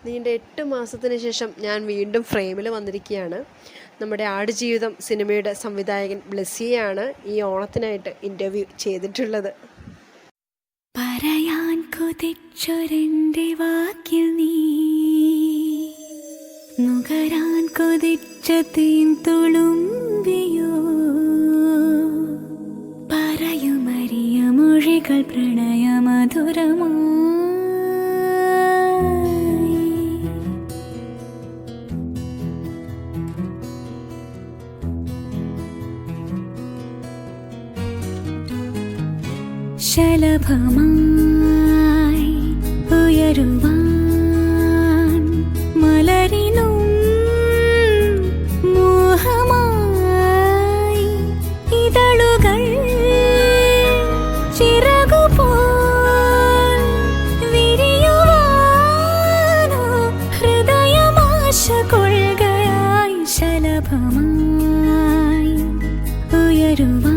നീണ്ട 8 മാസത്തിന് ശേഷം ഞാൻ വീണ്ടും ഫ്രെയിമിൽ വന്നിരിക്കുകയാണ്. നമ്മുടെ ആടുജീവിതം സിനിമയുടെ സംവിധായകൻ ബ്ലെസ്സിയെയാണ് ഈ ഓണത്തിനായിട്ട് ഇൻ്റർവ്യൂ ചെയ്തിട്ടുള്ളത്. പറയാൻ കൊതിച്ചൊരെൻ്റെ വാക്കിൽ നീ നുകരാൻ കൊതിച്ച തീൻ തുളുമ്പിയോ, പറയുമറിയ മൊഴികൾ പ്രണയമധുരമാ. ശലഭമായി ഉയരുവാൻ മലരിനും മോഹമായി ഇതളുകൾ ചിറകുപോൽ വിരിയുവാനോ ഹൃദയമാശ കൊള്ളുകയായി. ശലഭമായി ഉയരുവാൻ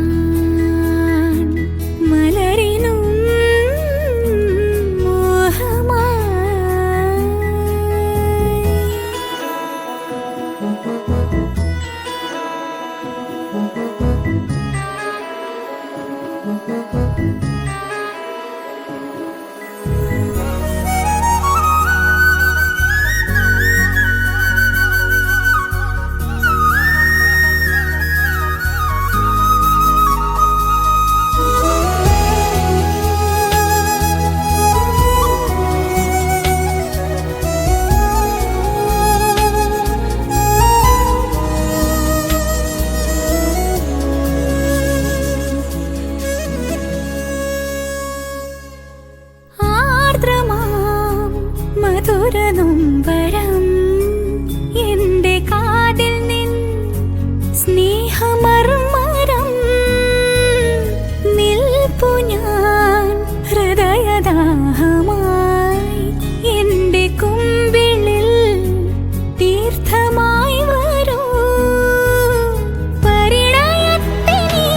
മധുരനൊമ്പരം എൻ്റെ കാതിൽ നിൻ സ്നേഹമർമരം നിൽപ്പു ഞാൻ ഹൃദയദാഹമായി. എൻ്റെ കുമ്പിളിൽ തീർത്ഥമായി വരൂ പരിണയത്തിനീ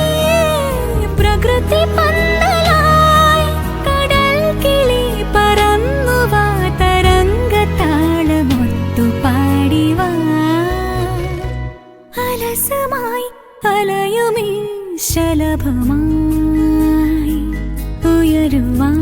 പ്രകൃതി പന്തലായി. കടൽ കിളി പറന്നുവാ അലസമായി അലയുമീ ശലഭമായി ഉയരുവാൻ.